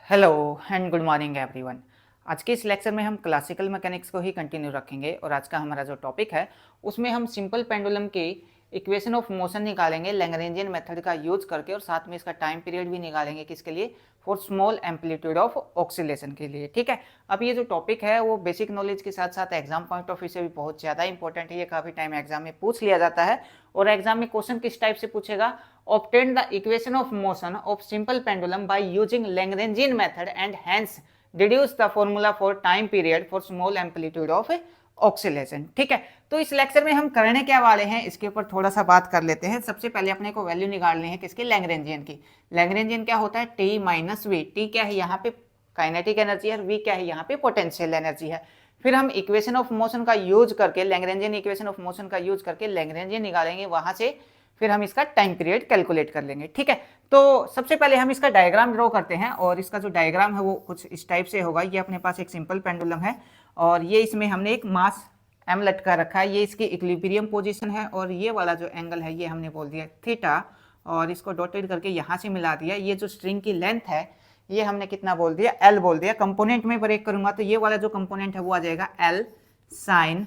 Hello and good morning everyone. आज के इस लेक्चर में हम क्लासिकल मैकेनिक्स को ही कंटिन्यू रखेंगे और आज का हमारा जो टॉपिक है उसमें हम सिंपल पेंडुलम की इक्वेशन ऑफ मोशन निकालेंगे लैग्रेंजियन मेथड का यूज करके और साथ में इसका टाइम पीरियड भी निकालेंगे किसके लिए, for small amplitude of oscillation के लिए। ठीक है, अब ये जो टॉपिक है वो बेसिक नॉलेज के साथ साथ एग्जाम पॉइंट ऑफ व्यू से भी बहुत ज़्यादा इंपॉर्टेंट है। ये काफ़ी टाइम एग्जाम में पूछ लिया जाता है और एग्जाम में क्वेश्चन किस टाइप से पूछेगा, obtained the equation of motion of simple pendulum by using Lagrangian method and hence deduce the formula for time period for small amplitude of oscillation। ठीक है, तो इस लेक्चर में हम करने क्या वाले हैं इसके ऊपर थोड़ा सा बात कर लेते हैं। सबसे पहले अपने को वैल्यू निकालनी है किसकी, लैग्रेंजियन की। लैग्रेंजियन क्या होता है, टी माइनस वी। टी क्या है, यहाँ पे काइनेटिक एनर्जी है, वी क्या है, यहाँ पे पोटेंशियल एनर्जी है। फिर हम इक्वेशन ऑफ मोशन का यूज करके, लैग्रेंजियन इक्वेशन ऑफ मोशन का यूज करके लैग्रेंजियन निकालेंगे, वहां से फिर हम इसका टाइम पीरियड कैलकुलेट कर लेंगे। ठीक है, तो सबसे पहले हम इसका डायग्राम ड्रॉ करते हैं और इसका जो डायग्राम है वो कुछ इस टाइप से होगा। ये अपने पास एक सिंपल पेंडुलम है और ये इसमें हमने एक मास एम लटका रखा है, ये इसकी इक्विलिब्रियम पोजीशन है और ये वाला जो एंगल है ये हमने बोल दिया थीटा और इसको डॉटेड करके यहाँ से मिला दिया। ये जो स्ट्रिंग की लेंथ है ये हमने कितना बोल दिया, एल बोल दिया। कंपोनेंट में ब्रेक करूंगा तो ये वाला जो कंपोनेंट है वो आ जाएगा एल साइन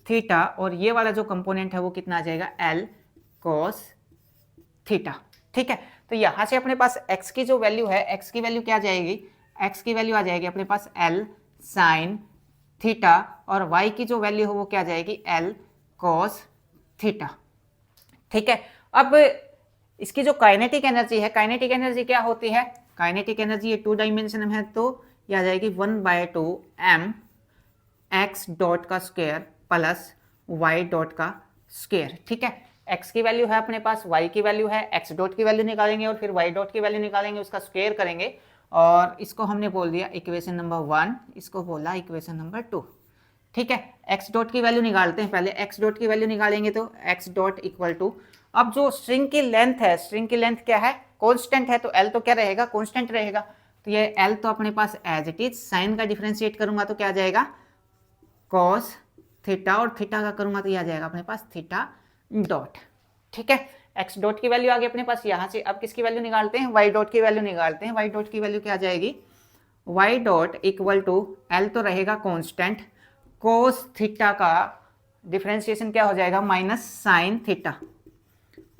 थीटा और ये वाला जो कंपोनेंट है वो कितना आ जाएगा, एल cos थीटा। ठीक है, तो यहां से अपने पास x की जो वैल्यू है, x की वैल्यू क्या आ जाएगी, x की वैल्यू आ जाएगी अपने पास l sin थीटा और y की जो वैल्यू है वो क्या आ जाएगी, l cos थीटा। ठीक है, अब इसकी जो काइनेटिक एनर्जी है, काइनेटिक एनर्जी क्या होती है, काइनेटिक एनर्जी ये 2 डायमेंशन में है तो ये आ जाएगी 1/2 m x डॉट का स्क्वायर प्लस y डॉट का स्क्वायर। ठीक है, x की वैल्यू है अपने पास, y की वैल्यू है, x डॉट की वैल्यू निकालेंगे और फिर y डॉट की वैल्यू निकालेंगे, उसका स्क्वायर करेंगे और इसको हमने बोल दिया इक्वेशन नंबर 1, इसको बोला इक्वेशन नंबर 2। ठीक है, x डॉट की वैल्यू निकालते हैं। पहले x डॉट की वैल्यू निकालेंगे तो x डॉट इक्वल टू, अब जो स्ट्रिंग की लेंथ है, स्ट्रिंग की लेंथ क्या है, कांस्टेंट है, तो l तो क्या रहेगा, कांस्टेंट रहेगा। तो ये l तो अपने पास एज इट इज, साइन का डिफरेंशिएट करूंगा तो क्या आ जाएगा, कॉस थीटा और थीटा का करूंगा तो ये आ जाएगा अपने पास थीटा डॉट। ठीक है, x डॉट की वैल्यू आ गई अपने पास यहाँ से। अब किसकी वैल्यू निकालते हैं, y डॉट की वैल्यू निकालते हैं। y डॉट की वैल्यू क्या आ जाएगी, y dot equal to l तो रहेगा कांस्टेंट, कोस थीटा का डिफरेंशिएशन क्या हो जाएगा, माइनस साइन थीटा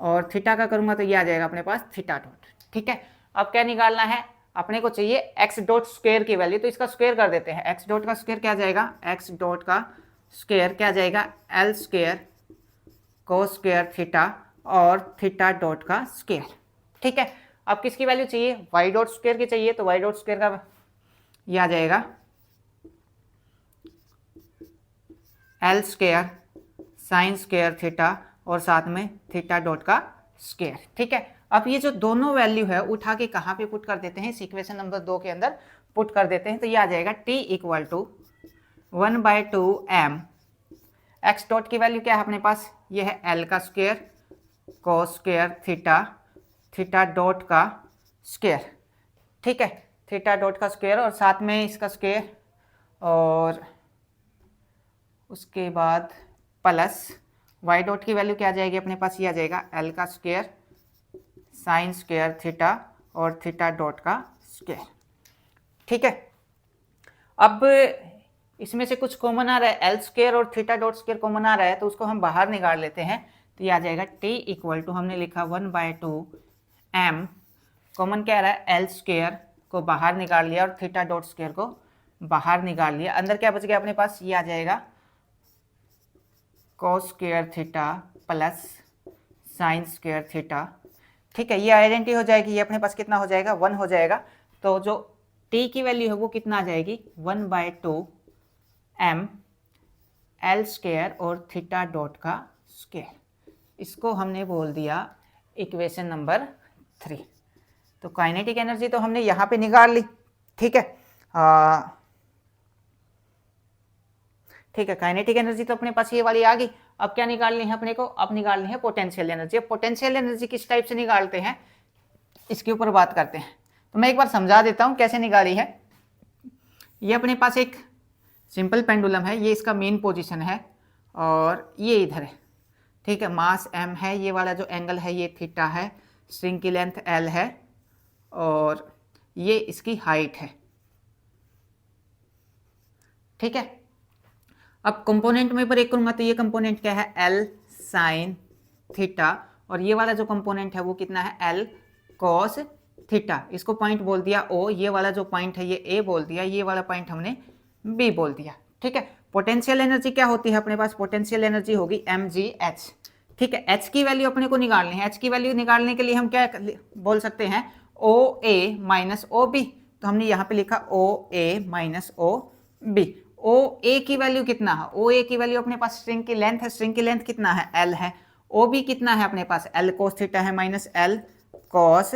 और थीटा का करूंगा तो ये आ जाएगा अपने पास थीटा डॉट। ठीक है, अब क्या निकालना है, अपने को चाहिए x डॉट स्क्वायर की वैल्यू, तो इसका स्क्वायर कर देते हैं। x डॉट का स्क्वायर क्या जाएगा, x डॉट का स्क्वायर क्या जाएगा, l square cos square theta और थीटा डॉट का स्क्वायर। ठीक है, अब किसकी वैल्यू चाहिए, y डॉट स्क्वायर की चाहिए, तो y डॉट स्क्वायर का ये आ जाएगा l square sine square theta और साथ में थीटा डॉट का स्क्वायर। ठीक है, अब ये जो दोनों वैल्यू है उठा के कहाँ पे पुट कर देते हैं, इस इक्वेशन नंबर 2 के अंदर पुट कर देते हैं। तो ये आ जाएगा t equal to 1/2 m, x dot की वैल्यू क्या है अपने पास, ये है l का square cos square theta, theta dot का स्क्वायर। ठीक है, थीटा डॉट का स्क्वायर और साथ में इसका स्क्वायर और उसके बाद प्लस y डॉट की वैल्यू क्या आ जाएगी अपने पास, ये आ जाएगा l का स्क्वायर साइन स्क्वायर थीटा और थीटा डॉट का स्क्वायर। ठीक है, अब इसमें से कुछ कॉमन आ रहा है, एल स्क्वायर और थीटा डॉट स्क्वायर कॉमन आ रहा है तो उसको हम बाहर निकाल लेते हैं। तो ये आ जाएगा t इक्वल टू, हमने लिखा 1/2 m, कॉमन क्या आ रहा है, एल स्क्वायर को बाहर निकाल लिया और थीटा डॉट स्क्वायर को बाहर निकाल लिया। अंदर क्या बच गया अपने पास, ये आ जाएगा cos square theta plus sine square theta. ठीक है, ये आइडेंटिटी हो जाएगी, ये अपने पास कितना हो जाएगा, 1 हो जाएगा। तो जो t की वैल्यू है वो कितना आ जाएगी, 1/2 m l स्क्वायर और थीटा डॉट का स्क्वायर। इसको हमने बोल दिया इक्वेशन नंबर 3। तो काइनेटिक एनर्जी तो हमने यहाँ पे निकाल ली। ठीक है, ठीक है, काइनेटिक एनर्जी तो अपने पास ये वाली आ गई। अब क्या निकालनी है अपने को, अब निकालनी है पोटेंशियल एनर्जी। अब पोटेंशियल एनर्जी किस टाइप से निकालते हैं इसके ऊपर बात करते हैं। तो मैं एक बार समझा देता हूँ कैसे निकाली है। ये अपने पास एक सिंपल पेंडुलम है, ये इसका मेन पोजीशन है और ये इधर है। ठीक है, मास m है, ये वाला जो एंगल है ये थीटा है, स्ट्रिंग की लेंथ l है और ये इसकी हाइट है, ठीक है। अब कंपोनेंट में ब्रेक करूंगा तो ये कंपोनेंट क्या है, L साइन थीटा, और ये वाला जो कंपोनेंट है वो कितना है, L कॉस थीटा। इसको पॉइंट बोल दिया O, ये वाला जो पॉइंट है ये A बोल दिया, ये वाला पॉइंट हमने B बोल दिया, ठीक है। पोटेंशियल एनर्जी क्या होती है अपने पास, पोटेंशियल एनर्जी होगी mgh, ठीक है। H की वैल्यू अपने को निकालनी है, H की वैल्यू निकालने के लिए हम क्या बोल सकते हैं, OA माइनस OB। तो हमने यहाँ पे लिखा OA माइनस OB। ओ ए की वैल्यू कितना है, ओ ए की वैल्यू अपने पास स्ट्रिंग की लेंथ है, स्ट्रिंग की लेंथ कितना है, एल है। ओ बी कितना है अपने पास, एल कोस थीटा है माइनस एल कॉस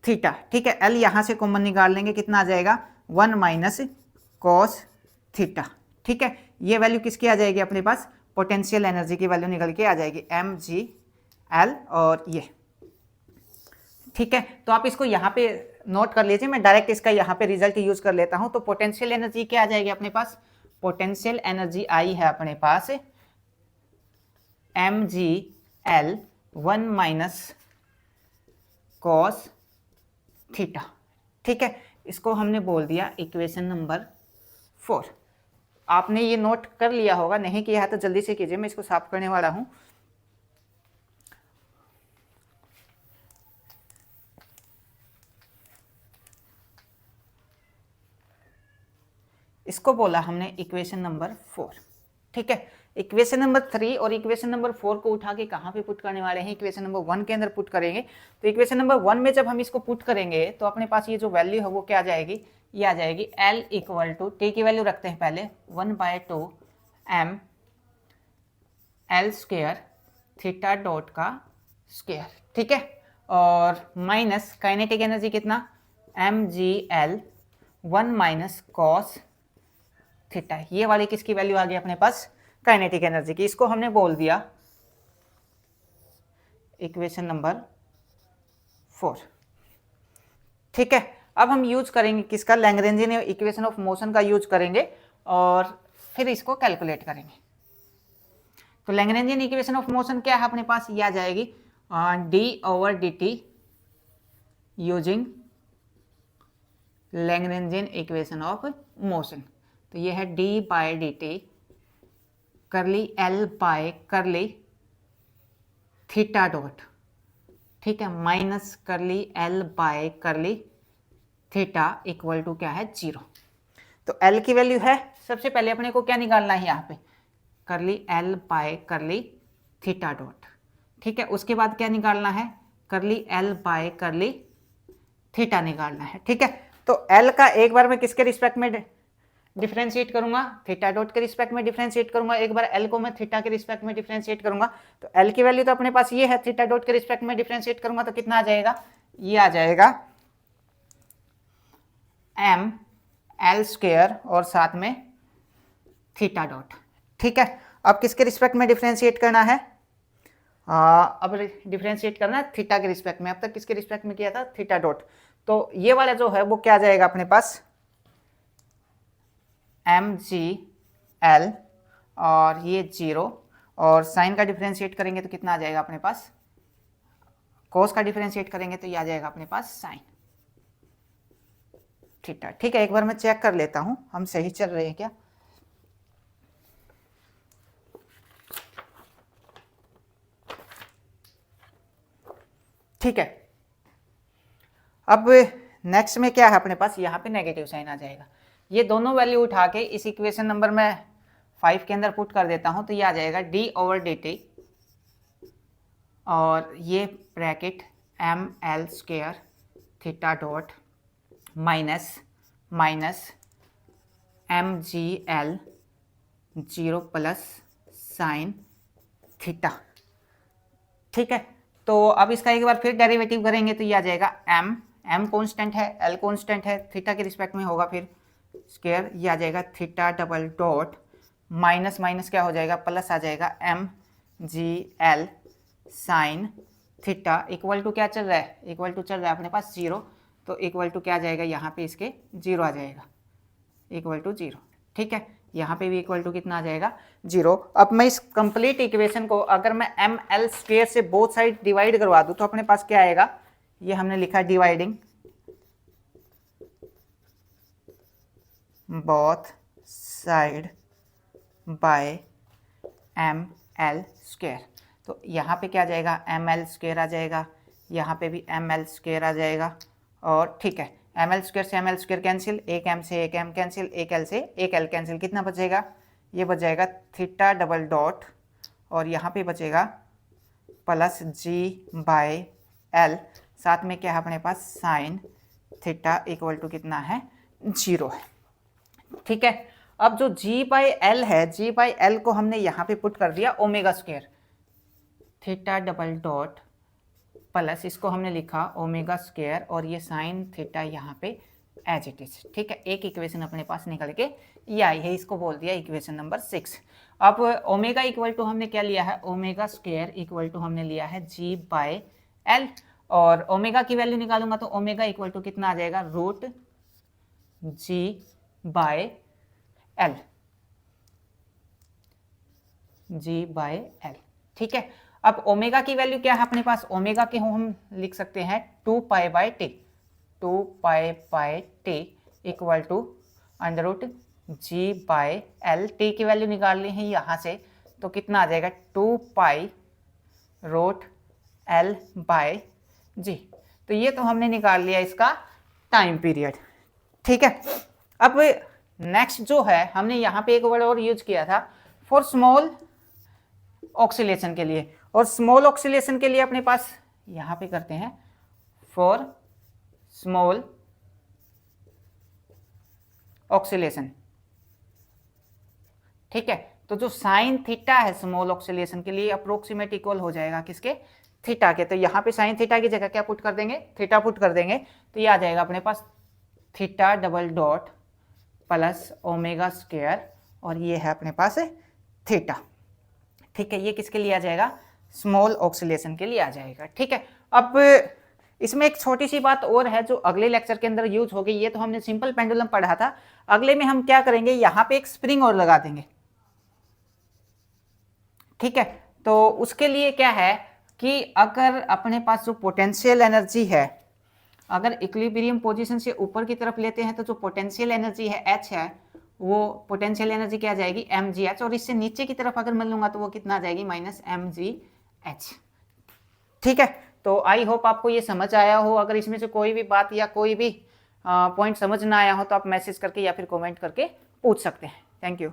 थीटा, ठीक है। एल यहां से कॉमन निकाल लेंगे, कितना आ जाएगा, 1 माइनस कॉस थीटा, ठीक है। ये वैल्यू किसकी आ जाएगी अपने पास, पोटेंशियल एनर्जी की वैल्यू निकल के आ जाएगी mgl, और ये, ठीक है। तो आप इसको यहाँ पे नोट कर लीजिए, मैं डायरेक्ट इसका यहाँ पे रिजल्ट यूज कर लेता हूं। तो पोटेंशियल एनर्जी क्या आ जाएगी अपने पास, पोटेंशियल एनर्जी आई है अपने पास mgl 1 माइनस कॉस थीटा, ठीक है। इसको हमने बोल दिया इक्वेशन नंबर 4। आपने ये नोट कर लिया होगा, नहीं किया है तो जल्दी से कीजिए, मैं इसको साफ करने वाला हूं। इसको बोला हमने इक्वेशन नंबर 4, ठीक है। इक्वेशन नंबर 3 और इक्वेशन नंबर 4 को उठा के कहाँ पे पुट करने वाले हैं, इक्वेशन नंबर 1 के अंदर पुट करेंगे। तो इक्वेशन नंबर 1 में जब हम इसको पुट करेंगे तो अपने पास ये जो वैल्यू है वो क्या आ जाएगी, ये आ जाएगी L इक्वल टू, टी की वैल्यू रखते हैं पहले, 1/2 m L square theta dot का स्क्वायर, ठीक है। और माइनस काइनेटिक एनर्जी कितना, mgl 1 माइनस कॉस थीटा। ये वाली किसकी वैल्यू आ गई अपने पास, काइनेटिक एनर्जी की। इसको हमने बोल दिया इक्वेशन नंबर 4, ठीक है। अब हम यूज करेंगे किसका, लैग्रेंजियन इक्वेशन ऑफ मोशन का यूज करेंगे और फिर इसको कैलकुलेट करेंगे। तो लैग्रेंजियन इक्वेशन ऑफ मोशन क्या है अपने पास, ये आ जाएगी d/dt using Lagrangian equation of motion. तो ये है d/dt curly L by curly theta dot, ठीक है, minus curly L by curly theta equal to क्या है, 0। तो L की वैल्यू है, सबसे पहले अपने को क्या निकालना है यहाँ पे, करली L by curly theta dot, ठीक है। उसके बाद क्या निकालना है, करली L बाय करली थीटा निकालना है, ठीक है। तो L का एक बार मैं किसके रिस्पेक्ट में डिफरेंशिएट करूंगा, थीटा डॉट के रिस्पेक्ट में डिफरेंशिएट करूंगा, एक बार L को मैं थीटा के रिस्पेक्ट में डिफरेंशिएट करूंगा। तो L की वैल्यू तो अपने पास ये है, थीटा डॉट के रिस्पेक्ट में डिफरेंशिएट करूंगा तो कितना आ जाएगा, ये आ जाएगा m L स्क्वायर और साथ में थीटा डॉट, ठीक है। अब किसके रिस्पेक्ट में डिफरेंशिएट करना है, अब डिफरेंशिएट करना है थीटा के रिस्पेक्ट में। अब तक किसके रिस्पेक्ट में किया था, थीटा डॉट। तो ये वाला जो है वो क्या आ जाएगा अपने पास, mgl और ये 0, और साइन का डिफरेंशिएट करेंगे तो कितना आ जाएगा अपने पास, कोस का डिफरेंशिएट करेंगे तो ये आ जाएगा अपने पास साइन थीटा, ठीक है। एक बार मैं चेक कर लेता हूं हम सही चल रहे हैं क्या। ठीक है, अब नेक्स्ट में क्या है अपने पास, यहाँ पे नेगेटिव साइन आ जाएगा। ये दोनों वैल्यू उठा के इस इक्वेशन नंबर में 5 के अंदर पुट कर देता हूं तो ये आ जाएगा d/dt और ये bracket ml square theta dot minus minus mgl 0 plus sine theta, ठीक है। तो अब इसका एक बार फिर डेरिवेटिव करेंगे तो ये आ जाएगा m कॉन्स्टेंट है, l कॉन्स्टेंट है, थीटा के रिस्पेक्ट में होगा फिर स्क्वायर, ये आ जाएगा theta double dot minus minus क्या हो जाएगा, प्लस आ जाएगा mgl sine theta equal to क्या चल रहा है, इक्वल टू चल रहा है अपने पास 0। तो इक्वल टू क्या आ जाएगा, यहाँ पे इसके 0 आ जाएगा, इक्वल टू 0, ठीक है। यहाँ पे भी इक्वल टू कितना आ जाएगा, 0। अब मैं इस कंप्लीट इक्वेशन को अगर मैं ml स्क्वायर से बोथ साइड डिवाइड करवा दूँ तो अपने पास क्या आएगा, ये हमने लिखा dividing both side by M L square. तो यहाँ पे क्या आ जाएगा, एम एल स्क्वायर आ जाएगा, यहाँ पे भी एम एल स्क्वायर आ जाएगा। और ठीक है, एम एल स्क्वायर से एम एल स्क्वायर कैंसिल, एक एम से एक एम कैंसिल, एक एल से एक एल कैंसिल, कितना बचेगा, ये बच जाएगा थीटा डबल डॉट, और यहाँ पे बचेगा प्लस जी बाय एल, साथ में क्या है अपने पास साइन थीटा इक्वल टू कितना है, 0 है। ठीक है, अब जो जी बाई एल है, जी बाई एल को हमने यहाँ पे पुट कर दिया omega square, theta double dot plus इसको हमने लिखा ओमेगा स्क्वायर, और ये साइन थीटा यहाँ पे एज इट इज। ठीक है, एक इक्वेशन अपने पास निकल के ये आई है, इसको बोल दिया इक्वेशन नंबर 6। अब ओमेगा इक्वल टू हमने क्या लिया है, ओमेगा स्क्वायर इक्वल टू हमने लिया है जी बाय एल, और ओमेगा की वैल्यू निकालूंगा तो ओमेगा इक्वल टू कितना आ जाएगा, root G by L, G by L. ठीक है, अब ओमेगा की वैल्यू क्या है अपने पास, ओमेगा के हम लिख सकते हैं 2 pi by T, 2 pi by T equal to under root G by L, T की वैल्यू निकाल ली है यहाँ से, तो कितना आ जाएगा 2 पाई रूट एल बाय जी। तो ये तो हमने निकाल लिया इसका टाइम पीरियड। ठीक है, अब नेक्स्ट जो है हमने यहाँ पे एक वर्ड और यूज किया था फॉर स्मॉल ऑक्सीलेशन के लिए, और स्मॉल ऑक्सीलेशन के लिए अपने पास यहाँ पे करते हैं फॉर स्मॉल ऑक्सीलेशन। ठीक है, तो जो साइन थीटा है स्मॉल ऑक्सीलेशन के लिए अप्रोक्सीमेट इक्वल हो जाएगा किसके, थीटा के। तो यहाँ पे साइन थीटा की जगह क्या पुट कर देंगे, थीटा पुट कर देंगे, तो ये आ जाएगा अपने पास theta double dot plus omega square, और ये है अपने पास थीटा। ठीक है, ये किसके लिए आ जाएगा, स्मॉल ऑक्सीलेशन के लिए आ जाएगा। ठीक है, अब इसमें एक छोटी सी बात और है जो अगले लेक्चर के अंदर यूज होगी, ये तो हमने सिंपल पेंडुलम पढ़ा था, अगले में हम क्या करेंगे, यहाँ पे एक स्प्रिंग और लगा देंगे। ठीक है, तो उसके लिए क्या है कि अगर अपने पास जो पोटेंशियल एनर्जी है, अगर इक्विलिब्रियम पोजीशन से ऊपर की तरफ लेते हैं तो जो पोटेंशियल एनर्जी है एच है, वो पोटेंशियल एनर्जी क्या आ जाएगी, एम जी एच, और इससे नीचे की तरफ अगर मैं लूंगा तो वो कितना आ जाएगी, माइनस एम जी एच। ठीक है, तो आई होप आपको ये समझ आया हो। अगर इसमें से कोई भी बात या कोई भी पॉइंट समझ ना आया हो तो आप मैसेज करके या फिर कमेंट करके पूछ सकते हैं। Thank you.